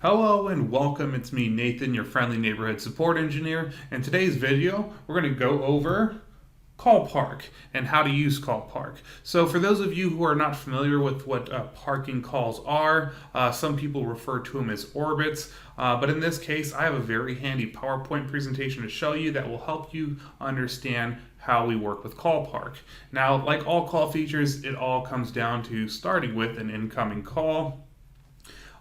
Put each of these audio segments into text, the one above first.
Hello and welcome, it's me Nathan, your friendly neighborhood support engineer. In today's video, we're going to go over Call Park and how to use Call Park. So for those of you who are not familiar with what parking calls are, some people refer to them as orbits, but in this case I have a very handy PowerPoint presentation to show you that will help you understand how we work with Call Park. Now, like all call features, it all comes down to starting with an incoming call.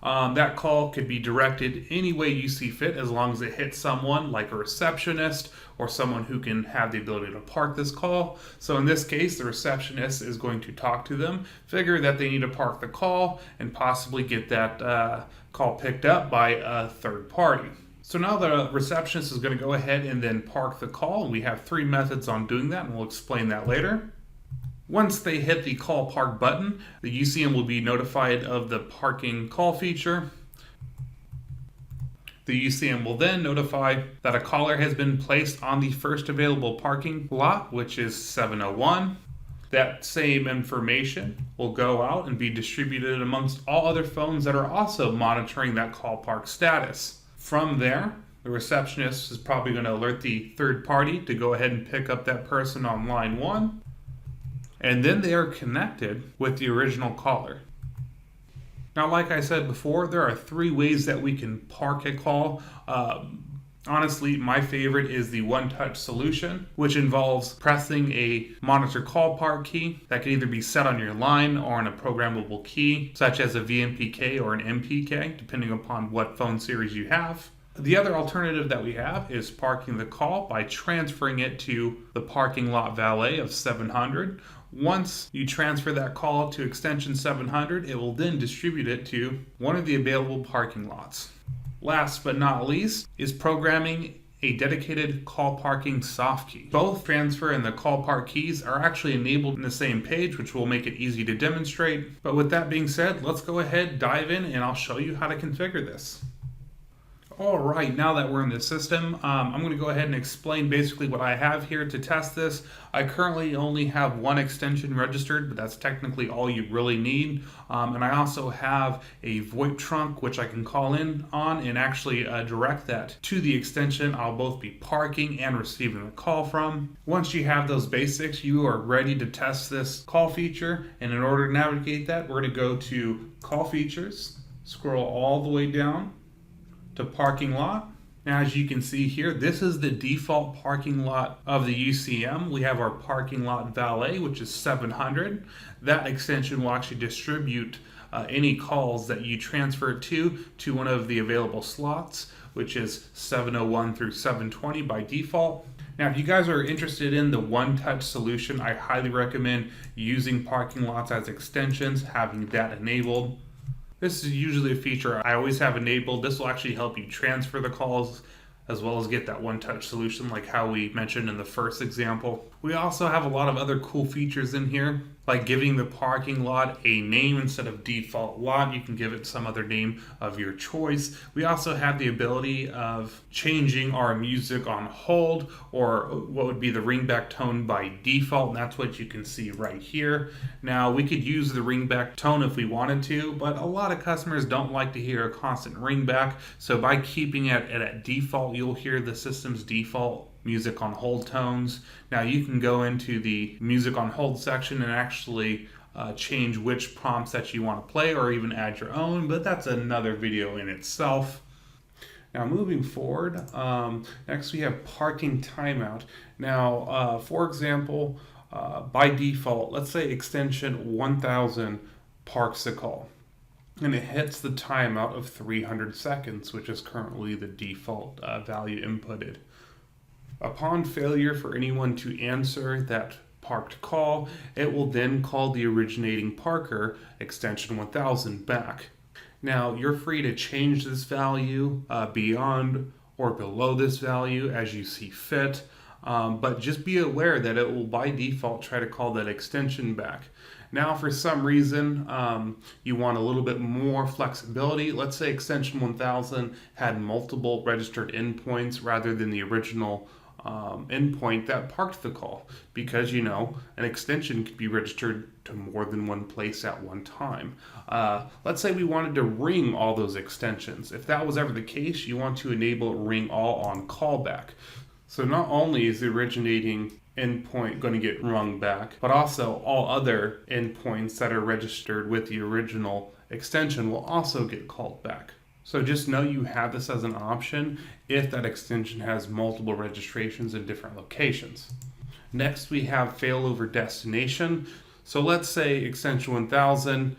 That call could be directed any way you see fit as long as it hits someone like a receptionist or someone who can have the ability to park this call. So in this case, the receptionist is going to talk to them, figure that they need to park the call, and possibly get that call picked up by a third party. So now the receptionist is going to go ahead and then park the call, and we have three methods on doing that, and we'll explain that later. Once they hit the Call Park button, the UCM will be notified of the parking call feature. The UCM will then notify that a caller has been placed on the first available parking lot, which is 701. That same information will go out and be distributed amongst all other phones that are also monitoring that Call Park status. From there, the receptionist is probably going to alert the third party to go ahead and pick up that person on line 1. And then they are connected with the original caller. Now, like I said before, there are three ways that we can park a call. Honestly, my favorite is the one-touch solution, which involves pressing a monitor call park key that can either be set on your line or on a programmable key, such as a VMPK or an MPK, depending upon what phone series you have. The other alternative that we have is parking the call by transferring it to the parking lot valet of 700. Once you transfer that call to extension 700, it will then distribute it to one of the available parking lots. Last but not least is programming a dedicated call parking soft key. Both transfer and the call park keys are actually enabled in the same page, which will make it easy to demonstrate. But with that being said, let's go ahead, dive in, and I'll show you how to configure this. Alright, now that we're in the system, I'm going to go ahead and explain basically what I have here to test this. I currently only have one extension registered, but that's technically all you really need. And I also have a VoIP trunk, which I can call in on and actually direct that to the extension I'll both be parking and receiving the call from. Once you have those basics, you are ready to test this call feature. And in order to navigate that, we're going to go to Call Features, scroll all the way down to Parking Lot. Now, as you can see here, this is the default parking lot of the UCM. We have our parking lot valet, which is 700. That extension will actually distribute any calls that you transfer to one of the available slots, which is 701 through 720 by default. Now, if you guys are interested in the one-touch solution, I highly recommend using parking lots as extensions, having that enabled. This is usually a feature I always have enabled. This will actually help you transfer the calls as well as get that one-touch solution like how we mentioned in the first example. We also have a lot of other cool features in here, like giving the parking lot a name instead of default lot. You can give it some other name of your choice. We also have the ability of changing our music on hold, or what would be the ringback tone by default, and that's what you can see right here. Now, we could use the ringback tone if we wanted to, but a lot of customers don't like to hear a constant ringback, so by keeping it at default, you'll hear the system's default music on hold tones. Now, you can go into the music on hold section and actually change which prompts that you want to play, or even add your own, but that's another video in itself. Now, moving forward, next we have parking timeout. Now, for example, by default, let's say extension 1000 parks the call, and it hits the timeout of 300 seconds, which is currently the default value inputted. Upon failure for anyone to answer that parked call, it will then call the originating parker, extension 1000, back. Now, you're free to change this value beyond or below this value as you see fit, but just be aware that it will by default try to call that extension back. Now, for some reason, you want a little bit more flexibility. Let's say extension 1000 had multiple registered endpoints rather than the original endpoint that parked the call, because an extension could be registered to more than one place at one time. Let's say we wanted to ring all those extensions. If that was ever the case, you want to enable ring all on callback. So not only is the originating endpoint going to get rung back, but also all other endpoints that are registered with the original extension will also get called back. So just know you have this as an option if that extension has multiple registrations in different locations. Next, we have Failover Destination. So let's say extension 1000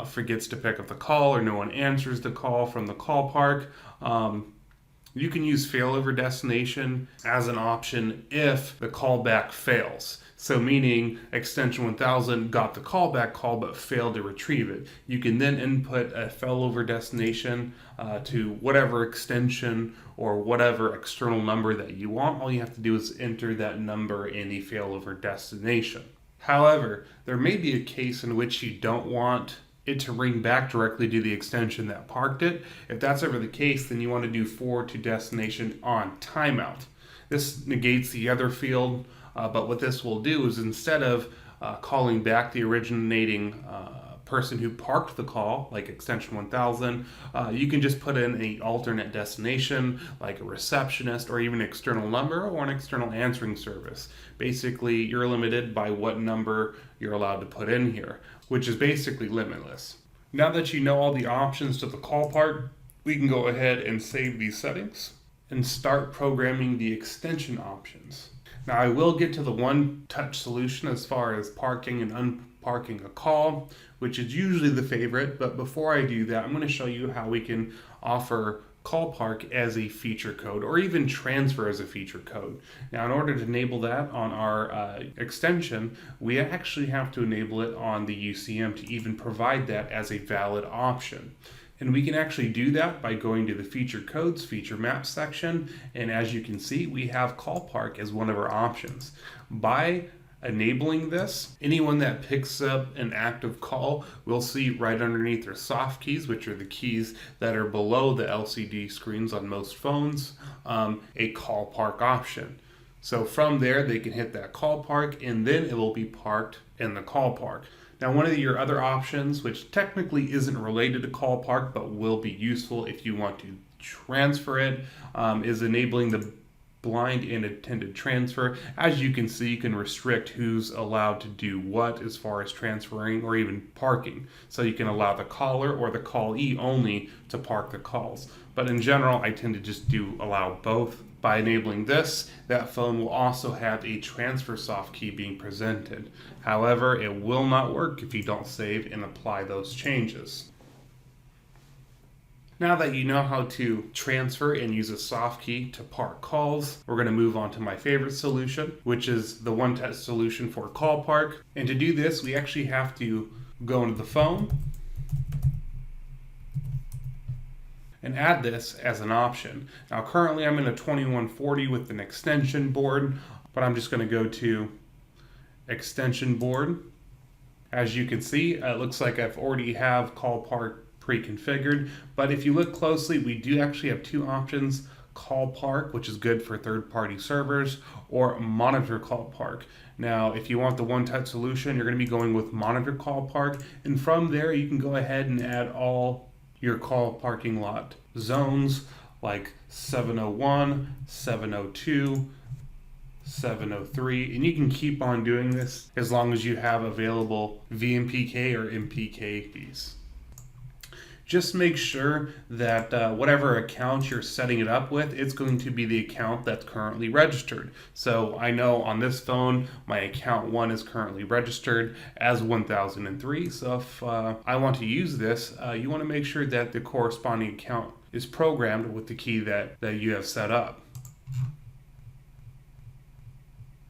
forgets to pick up the call, or no one answers the call from the call park. You can use Failover Destination as an option if the callback fails. So meaning extension 1000 got the callback call but failed to retrieve it. You can then input a failover destination to whatever extension or whatever external number that you want. All you have to do is enter that number in the failover destination. However, there may be a case in which you don't want it to ring back directly to the extension that parked it. If that's ever the case, then you want to do forward to destination on timeout. This negates the other field, but what this will do is instead of calling back the originating person who parked the call, like extension 1000, you can just put in an alternate destination, like a receptionist or even external number or an external answering service. Basically, you're limited by what number you're allowed to put in here, which is basically limitless. Now that you know all the options to the call part, we can go ahead and save these settings and start programming the extension options. Now I will get to the one-touch solution as far as parking and unparking a call, which is usually the favorite, but before I do that, I'm going to show you how we can offer call park as a feature code, or even transfer as a feature code. Now in order to enable that on our extension, we actually have to enable it on the UCM to even provide that as a valid option. And we can actually do that by going to the feature codes, feature maps section, and as you can see, we have call park as one of our options. By enabling this, anyone that picks up an active call will see right underneath their soft keys, which are the keys that are below the LCD screens on most phones, a call park option. So from there, they can hit that call park, and then it will be parked in the call park. Now, one of your other options, which technically isn't related to call park, but will be useful if you want to transfer it, is enabling the blind and attendant transfer. As you can see, you can restrict who's allowed to do what as far as transferring or even parking. So you can allow the caller or the callee only to park the calls. But in general, I tend to just allow both. By enabling this, that phone will also have a transfer soft key being presented. However, it will not work if you don't save and apply those changes. Now that you know how to transfer and use a soft key to park calls, we're going to move on to my favorite solution, which is the one-touch solution for call park. And to do this, we actually have to go into the phone and add this as an option. Now currently I'm in a 2140 with an extension board, but I'm just going to go to extension board. As you can see, it looks like I've already have call park pre-configured, but if you look closely, we do actually have two options: call park, which is good for third-party servers, or monitor call park. Now, if you want the one-touch solution, you're going to be going with monitor call park, and from there you can go ahead and add all your call parking lot zones like 701, 702, 703, and you can keep on doing this as long as you have available VMPK or MPK keys. Just make sure that whatever account you're setting it up with, it's going to be the account that's currently registered. So I know on this phone, my account 1 is currently registered as 1003. So if I want to use this, you want to make sure that the corresponding account is programmed with the key that you have set up.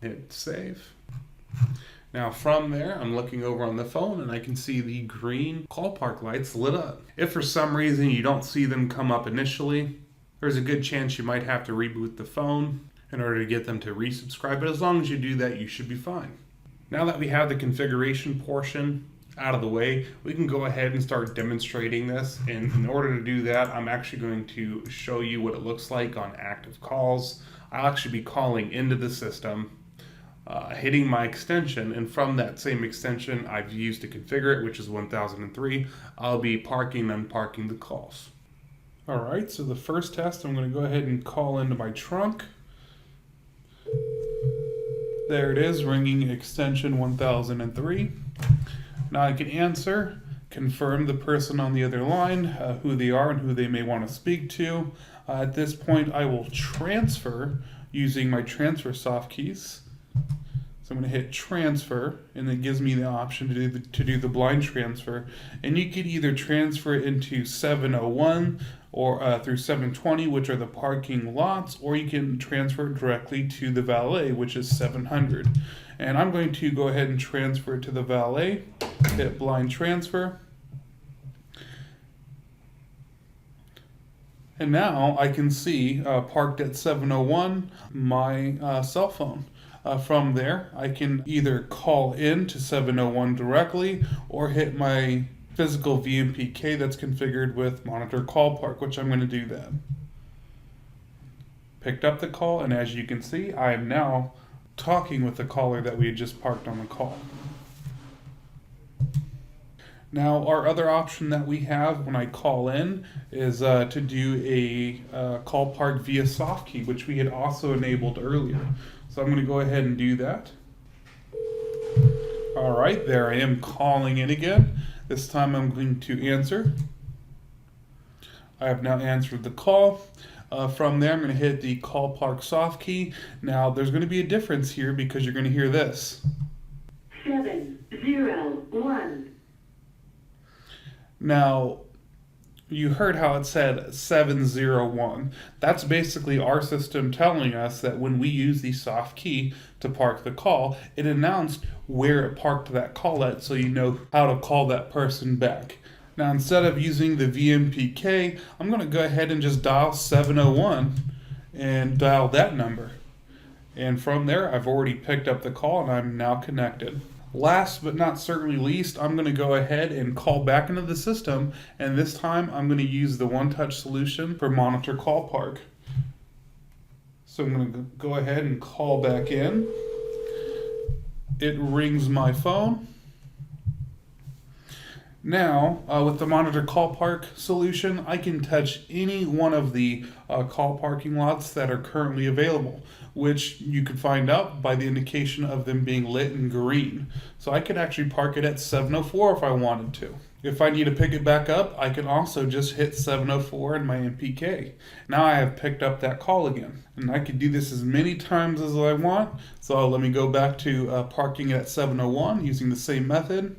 Hit save. Now from there, I'm looking over on the phone and I can see the green call park lights lit up. If for some reason you don't see them come up initially, there's a good chance you might have to reboot the phone in order to get them to resubscribe, but as long as you do that, you should be fine. Now that we have the configuration portion out of the way, we can go ahead and start demonstrating this. And in order to do that, I'm actually going to show you what it looks like on active calls. I'll actually be calling into the system, hitting my extension, and from that same extension I've used to configure it, which is 1003, I'll be parking and unparking the calls. Alright, so the first test, I'm going to go ahead and call into my trunk. There it is, ringing extension 1003. Now I can answer, confirm the person on the other line, who they are and who they may want to speak to. At this point, I will transfer using my transfer soft keys. So I'm going to hit transfer, and it gives me the option to do the blind transfer. And you could either transfer it into 701 or through 720, which are the parking lots, or you can transfer it directly to the valet, which is 700. And I'm going to go ahead and transfer it to the valet, hit blind transfer. And now I can see parked at 701 my cell phone. From there, I can either call in to 701 directly or hit my physical VMPK that's configured with Monitor Call Park, which I'm going to do that. Picked up the call, and as you can see, I am now talking with the caller that we had just parked on the call. Now, our other option that we have when I call in is to do a call park via SoftKey, which we had also enabled earlier. So I'm going to go ahead and do that. All right, there I am calling in again. This time I'm going to answer. I have now answered the call. From there, I'm going to hit the call park soft key. Now, there's going to be a difference here because you're going to hear this. 701. Now, you heard how it said 701. That's basically our system telling us that when we use the soft key to park the call, it announced where it parked that call at, so you know how to call that person back. Now, instead of using the VMPK, I'm going to go ahead and just dial 701 and dial that number. And from there, I've already picked up the call and I'm now connected. Last but not certainly least, I'm going to go ahead and call back into the system, and this time I'm going to use the one-touch solution for Monitor Call Park. So I'm going to go ahead and call back in. It rings my phone. Now, with the Monitor Call Park solution, I can touch any one of the call parking lots that are currently available, which you can find out by the indication of them being lit in green. So I could actually park it at 704 if I wanted to. If I need to pick it back up, I can also just hit 704 in my MPK. Now I have picked up that call again. And I could do this as many times as I want. So let me go back to parking at 701 using the same method.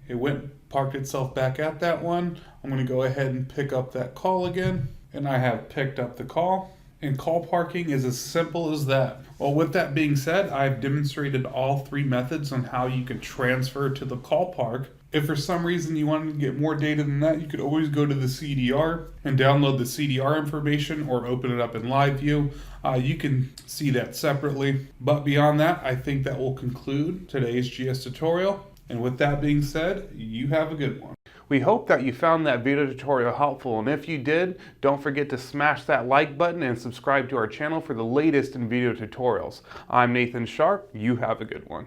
It parked itself back at that one. I'm going to go ahead and pick up that call again. And I have picked up the call. And call parking is as simple as that. Well, with that being said, I've demonstrated all three methods on how you can transfer to the call park. If for some reason you wanted to get more data than that, you could always go to the CDR and download the CDR information or open it up in live view. You can see that separately. But beyond that, I think that will conclude today's GS tutorial. And with that being said, you have a good one. We hope that you found that video tutorial helpful, and if you did, don't forget to smash that like button and subscribe to our channel for the latest in video tutorials. I'm Nathan Sharp. You have a good one.